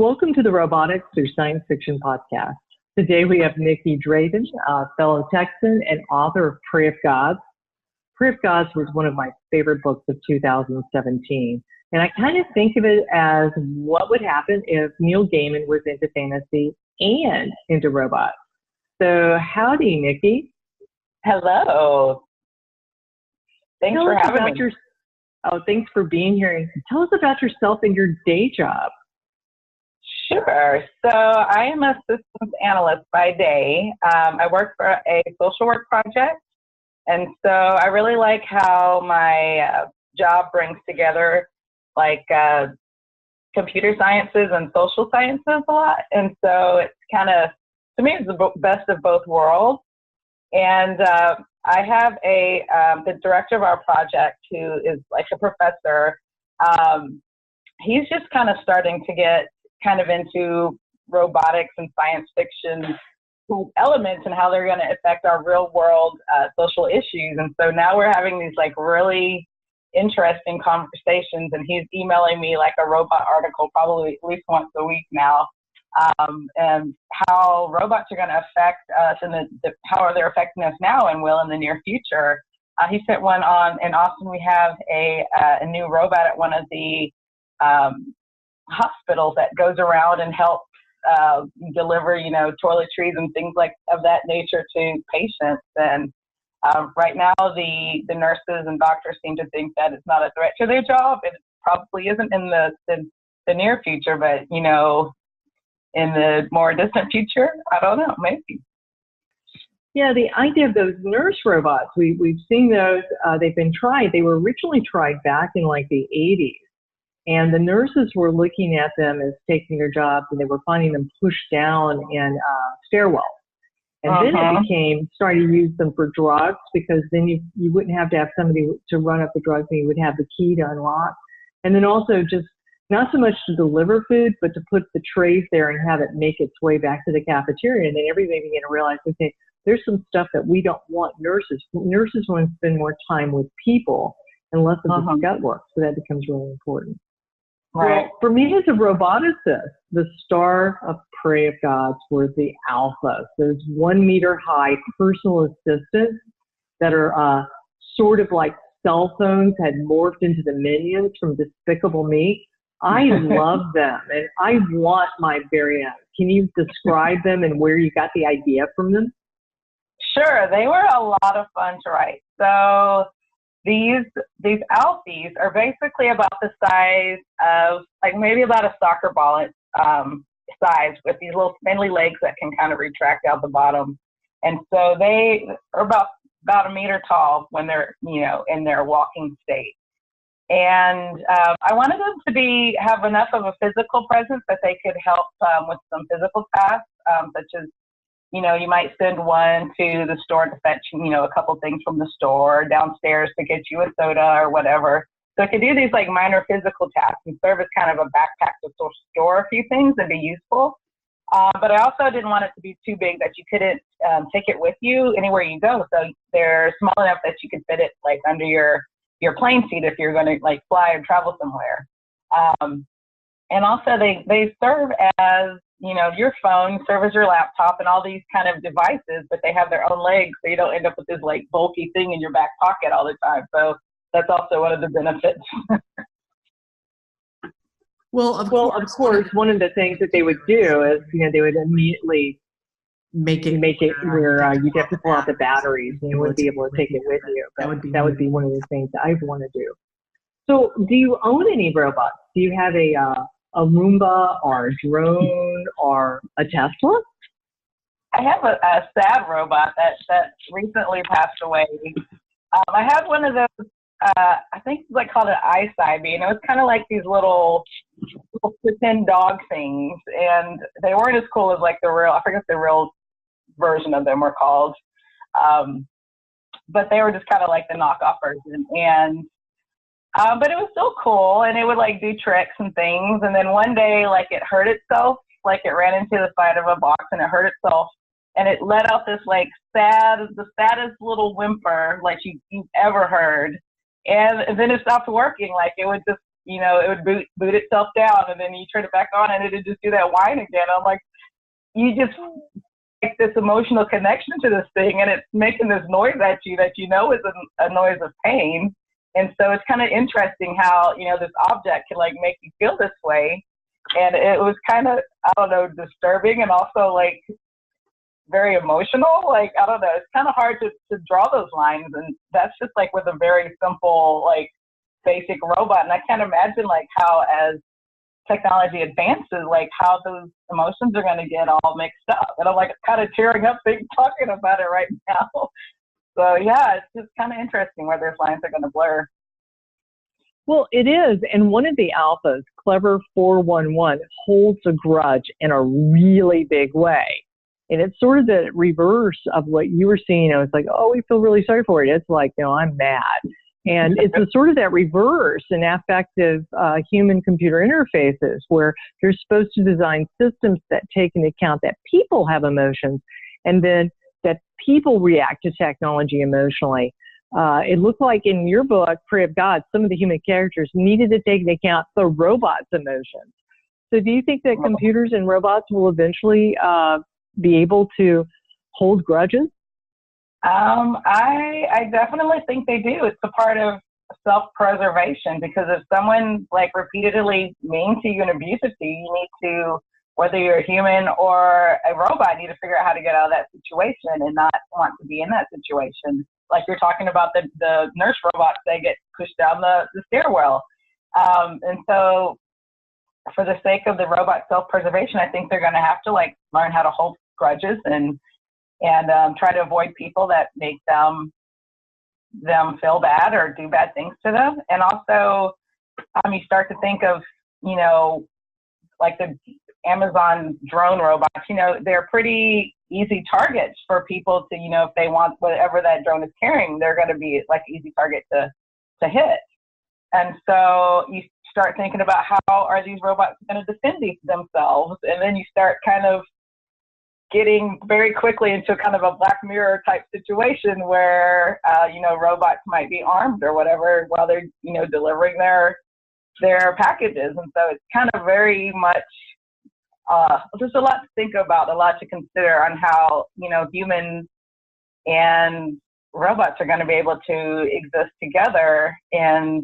Welcome to the Robotics Through Science Fiction podcast. Today we have Nicky Drayden, a fellow Texan and author of Prey of Gods. Prey of Gods was one of my favorite books of 2017. And I kind of think of it as what would happen if Neil Gaiman was into fantasy and into robots. So howdy, Nicky. Hello. Thanks for having me. Thanks for being here. Tell us about yourself and your day job. Sure. So I am a systems analyst by day. I work for a social work project. And so I really like how my job brings together like computer sciences and social sciences a lot. And so it's kind of, to me, it's the best of both worlds. And I have the director of our project who is like a professor. He's just kind of starting to get kind of into robotics and science fiction elements and how they're going to affect our real world social issues. And so now we're having these like really interesting conversations, and he's emailing me like a robot article probably at least once a week now, and how robots are going to affect us and how they're affecting us now and will in the near future. He sent one on in Austin. We have a new robot at one of the hospitals that goes around and helps deliver, toiletries and things like of that nature to patients. And right now, the nurses and doctors seem to think that it's not a threat to their job. It probably isn't in the near future, but in the more distant future, I don't know, maybe. Yeah, the idea of those nurse robots, we've seen those. They've been tried. They were originally tried back in like the 80s. And the nurses were looking at them as taking their jobs, and they were finding them pushed down in stairwells. And then it started to use them for drugs, because then you wouldn't have to have somebody to run up the drugs, and you would have the key to unlock. And then also just not so much to deliver food, but to put the trays there and have it make its way back to the cafeteria. And then everybody began to realize, okay, there's some stuff that we don't want nurses. Nurses want to spend more time with people and less of the gut work. So that becomes really important. Right. Well, for me as a roboticist, the star of Prey of Gods were the alphas, those 1 meter high personal assistants that are sort of like cell phones had morphed into the minions from Despicable Me. I love them, and I want my very own. Can you describe them and where you got the idea from them? Sure. They were a lot of fun to write. So these Alfies are basically about the size of like maybe about a soccer ball size, with these little spindly legs that can kind of retract out the bottom. And so they are about a meter tall when they're in their walking state. And I wanted them to have enough of a physical presence that they could help with some physical tasks, such as you might send one to the store to fetch, a couple things from the store, downstairs to get you a soda or whatever. So it could do these like minor physical tasks and serve as kind of a backpack to store a few things and be useful. But I also didn't want it to be too big that you couldn't take it with you anywhere you go. So they're small enough that you could fit it like under your plane seat if you're going to like fly or travel somewhere. And also they serve as, your phone, serve as your laptop and all these kind of devices, but they have their own legs, so you don't end up with this like bulky thing in your back pocket all the time. So that's also one of the benefits. Well, of course, one of the things that they would do is, they would immediately make it where you'd have to pull out the batteries and you wouldn't be able to take it with you. That would be one of the things I want to do. So do you own any robots? Do you have a Roomba or a drone or a Tesla? I have a sad robot that recently passed away. I have one of those, I think it's like called an eyesight. It's kind of like these little pretend dog things, and they weren't as cool as like the real, I forget the real version of them were called, but they were just kind of like the knockoff version. And but it was still cool, and it would like do tricks and things. And then one day, like it hurt itself, like it ran into the side of a box and it hurt itself, and it let out this like the saddest little whimper like you've ever heard. And then it stopped working. Like it would just it would boot itself down, and then you turn it back on, and it'd just do that whine again. I'm like, you just like this emotional connection to this thing, and it's making this noise at you that is a noise of pain. And so it's kind of interesting how, this object can like make you feel this way. And it was kind of, I don't know, disturbing and also like very emotional. Like, I don't know, it's kind of hard to draw those lines. And that's just like with a very simple, like basic robot. And I can't imagine like how as technology advances, like how those emotions are going to get all mixed up. And I'm like kind of tearing up talking about it right now. So yeah, it's just kind of interesting where those lines are going to blur. Well, it is. And one of the alphas, Clever 411, holds a grudge in a really big way. And it's sort of the reverse of what you were seeing. I was like, oh, we feel really sorry for it. It's like, I'm mad. And it's a sort of that reverse in affective human-computer interfaces where you're supposed to design systems that take into account that people have emotions and then that people react to technology emotionally. It looked like in your book, Prey of God, some of the human characters needed to take into account the robot's emotions. So do you think that computers and robots will eventually be able to hold grudges? I definitely think they do. It's a part of self-preservation, because if someone like repeatedly mean to you and abusive to you, you need to, whether you're a human or a robot, need to figure out how to get out of that situation and not want to be in that situation. Like you're talking about the nurse robots, they get pushed down the stairwell. And so for the sake of the robot self-preservation, I think they're going to have to like learn how to hold grudges and try to avoid people that make them feel bad or do bad things to them. And also, you start to think of, like the Amazon drone robots, they're pretty easy targets for people to, if they want whatever that drone is carrying, they're going to be like an easy target to hit. And so you start thinking about how are these robots going to defend themselves? And then you start kind of getting very quickly into kind of a Black Mirror type situation where, robots might be armed or whatever while they're, delivering their packages. And so it's kind of very much, there's a lot to think about, a lot to consider on how, humans and robots are going to be able to exist together in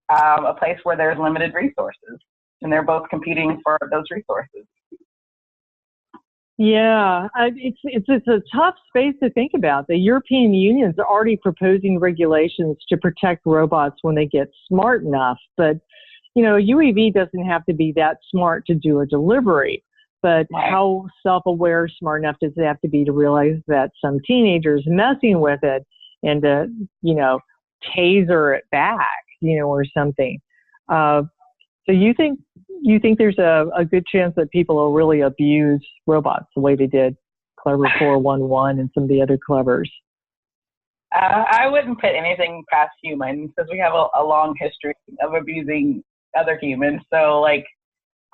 a place where there's limited resources and they're both competing for those resources. Yeah, it's a tough space to think about. The European Union's already proposing regulations to protect robots when they get smart enough. But, a UAV doesn't have to be that smart to do a delivery. But how self-aware, smart enough does it have to be to realize that some teenager's messing with it and to, taser it back, or something. So you think there's a good chance that people will really abuse robots the way they did Clever 411 and some of the other Clevers? I wouldn't put anything past humans because we have a long history of abusing other humans. So, like,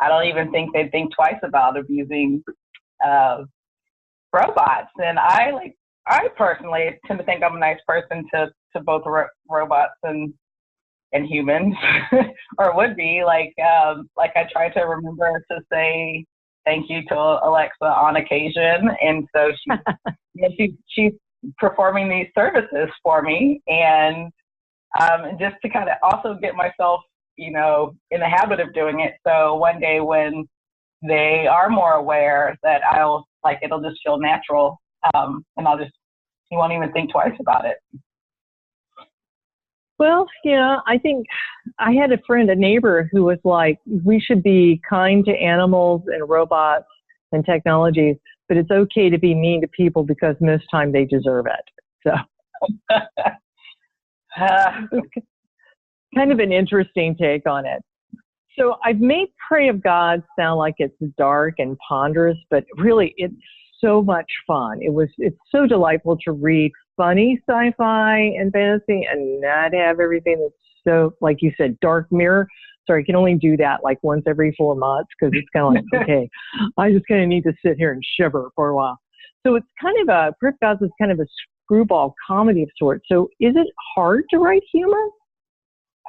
I don't even think they'd think twice about abusing robots. And I personally tend to think I'm a nice person to both robots and humans, or would be like I try to remember to say thank you to Alexa on occasion, and so she's performing these services for me, and just to kind of also get myself, in the habit of doing it. So one day when they are more aware, that it'll just feel natural, and you won't even think twice about it. Well, yeah, I think I had a neighbor who was like, we should be kind to animals and robots and technologies, but it's okay to be mean to people because most time they deserve it. So kind of an interesting take on it. So I've made Prey of God sound like it's dark and ponderous, but really it's so much fun. It's so delightful to read funny sci-fi and fantasy and not have everything that's so, like you said, dark mirror. Sorry, I can only do that like once every 4 months because it's kind of like, okay, I just kind of need to sit here and shiver for a while. So it's kind of Prey of God is kind of a screwball comedy of sorts. So is it hard to write humor?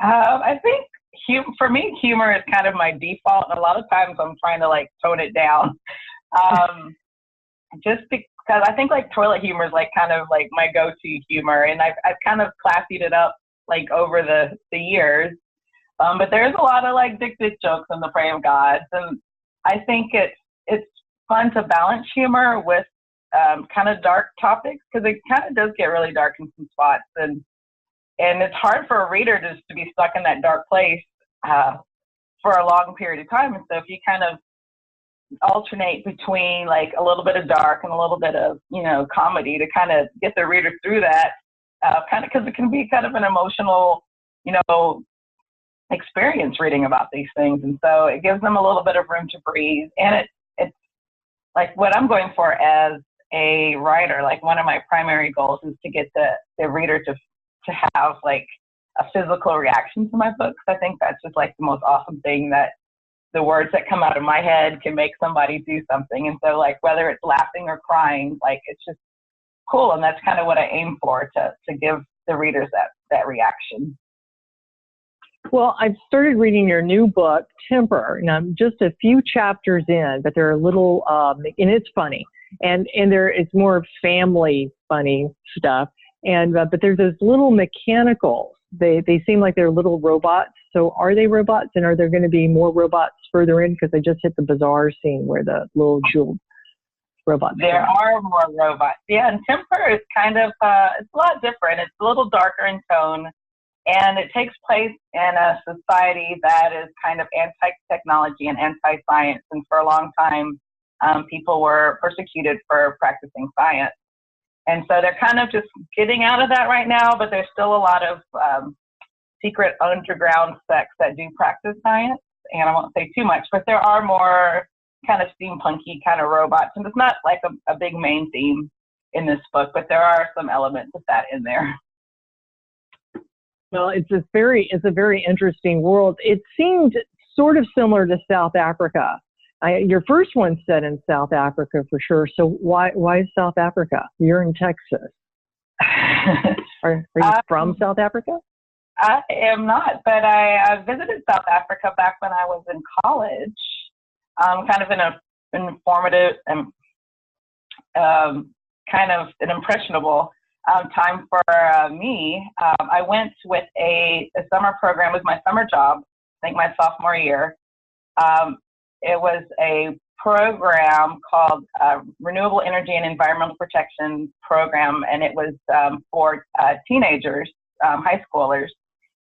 I think for me, humor is kind of my default, and a lot of times I'm trying to like tone it down. Just because I think like toilet humor is like kind of like my go-to humor, and I've kind of classied it up like over the years. But there's a lot of like dick jokes in the Prey of Gods, and I think it's fun to balance humor with kind of dark topics, because it kind of does get really dark in some spots, and it's hard for a reader just to be stuck in that dark place for a long period of time. And so if you kind of alternate between like a little bit of dark and a little bit of, you know, comedy to kind of get the reader through that, kind of, because it can be kind of an emotional, you know, experience reading about these things. And so it gives them a little bit of room to breathe. And it's like what I'm going for as a writer, like one of my primary goals is to get the reader to have like a physical reaction to my books. I think that's just like the most awesome thing, that the words that come out of my head can make somebody do something. And so like whether it's laughing or crying, like it's just cool. And that's kind of what I aim for, to give the readers that reaction. Well, I've started reading your new book, Temper, and I'm just a few chapters in, but they're a little, and it's funny, and it's more family funny stuff, and but there's those little mechanicals. They seem like they're little robots. So are they robots, and are there going to be more robots further in? Because I just hit the bazaar scene where the little jeweled robots. There are more robots. Yeah, and Temper is kind of, it's a lot different. It's a little darker in tone. And it takes place in a society that is kind of anti-technology and anti-science. And for a long time, people were persecuted for practicing science. And so they're kind of just getting out of that right now, but there's still a lot of secret underground sects that do practice science. And I won't say too much, but there are more kind of steampunky kind of robots. And it's not like a big main theme in this book, but there are some elements of that in there. Well, it's a very interesting world. It seemed sort of similar to South Africa. Your first one's set in South Africa for sure. So why South Africa? You're in Texas. Are you from South Africa? I am not, but I visited South Africa back when I was in college, kind of in an informative and kind of an impressionable time for me. I went with a summer program. It was my summer job, I think my sophomore year. It was a program called Renewable Energy and Environmental Protection Program, and it was for teenagers, high schoolers,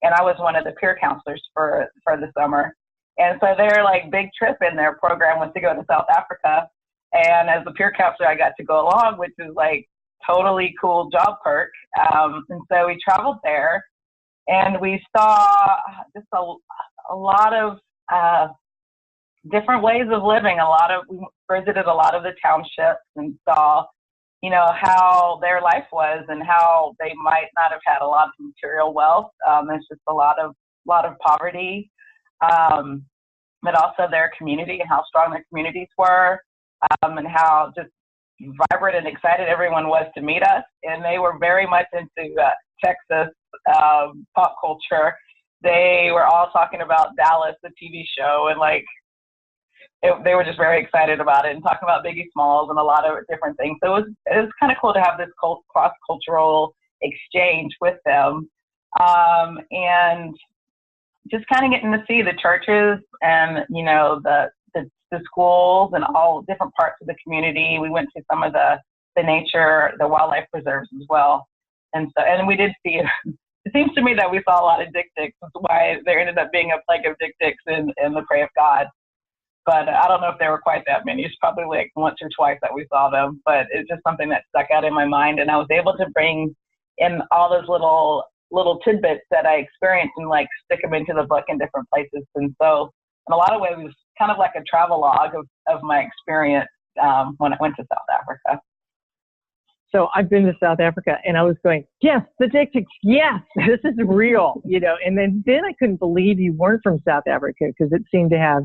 and I was one of the peer counselors for the summer. And so their like big trip in their program was to go to South Africa, and as a peer counselor, I got to go along, which is like totally cool job perk. And so we traveled there, and we saw just a lot of different ways of living. We visited a lot of the townships and saw, you know, how their life was and how they might not have had a lot of material wealth. There's just a lot of poverty, but also their community and how strong their communities were, and how just vibrant and excited everyone was to meet us. And they were very much into Texas pop culture. They were all talking about Dallas, the TV show, and like they were just very excited about it and talking about Biggie Smalls and a lot of different things. So it was kind of cool to have this cross-cultural exchange with them, and just kind of getting to see the churches and, you know, the schools and all different parts of the community. We went to some of the nature, the wildlife preserves as well. And we did see, it seems to me that we saw a lot of dick pics. That's why there ended up being a plague of dick pics in the Prey of God. But I don't know if there were quite that many. It's probably like once or twice that we saw them, but it's just something that stuck out in my mind. And I was able to bring in all those little tidbits that I experienced and like stick them into the book in different places. And so in a lot of ways, it was kind of like a travel log of my experience when I went to South Africa. So I've been to South Africa, and I was going, yes, the dick pics, yes, this is real, you know. And then I couldn't believe you weren't from South Africa, because it seemed to have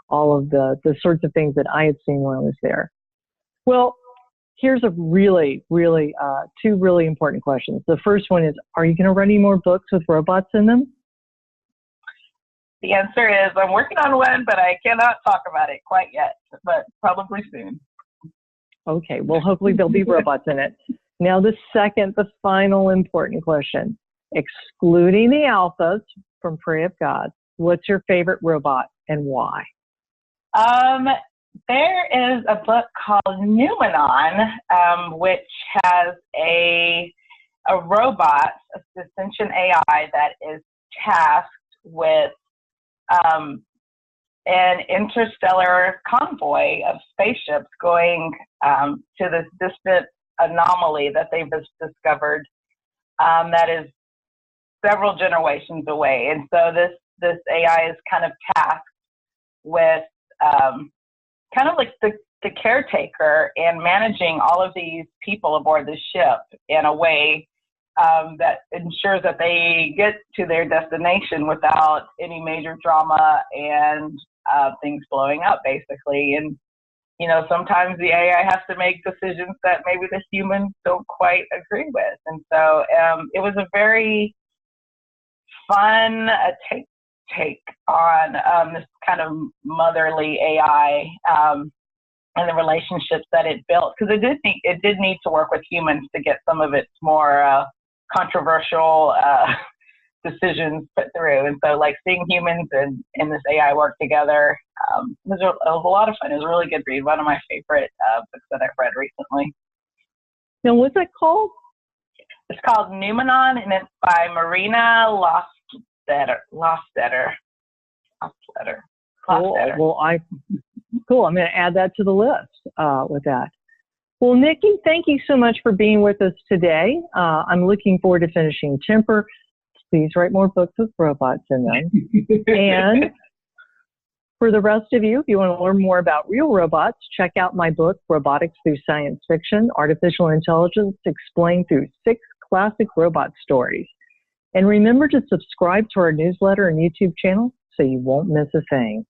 all of the sorts of things that I had seen when I was there. Well, here's a really, really, two really important questions. The first one is, are you going to write any more books with robots in them? The answer is I'm working on one, but I cannot talk about it quite yet, but probably soon. Okay, well, hopefully there'll be robots in it. Now, the final important question. Excluding the alphas from Prey of Gods, what's your favorite robot and why? There is a book called Numenon, which has a robot, a sentient AI that is tasked with an interstellar convoy of spaceships going to this distant anomaly that they've discovered that is several generations away. And so this AI is kind of tasked with kind of like the caretaker and managing all of these people aboard the ship in a way that ensures that they get to their destination without any major drama and things blowing up, basically. And, you know, sometimes the AI has to make decisions that maybe the humans don't quite agree with. And so it was a very fun take on this kind of motherly AI and the relationships that it built, because it did need to work with humans to get some of its more controversial decisions put through. And so, like, seeing humans and this AI work together was a lot of fun. It was a really good read. One of my favorite books that I've read recently. Now, what's that called? It's called Numenon, and it's by Marina Lostetter. Cool. Well, cool. I'm going to add that to the list with that. Well, Nicky, thank you so much for being with us today. I'm looking forward to finishing Temper. Please write more books with robots in them. And for the rest of you, if you want to learn more about real robots, check out my book, Robotics Through Science Fiction, Artificial Intelligence Explained Through 6 Classic Robot Stories. And remember to subscribe to our newsletter and YouTube channel so you won't miss a thing.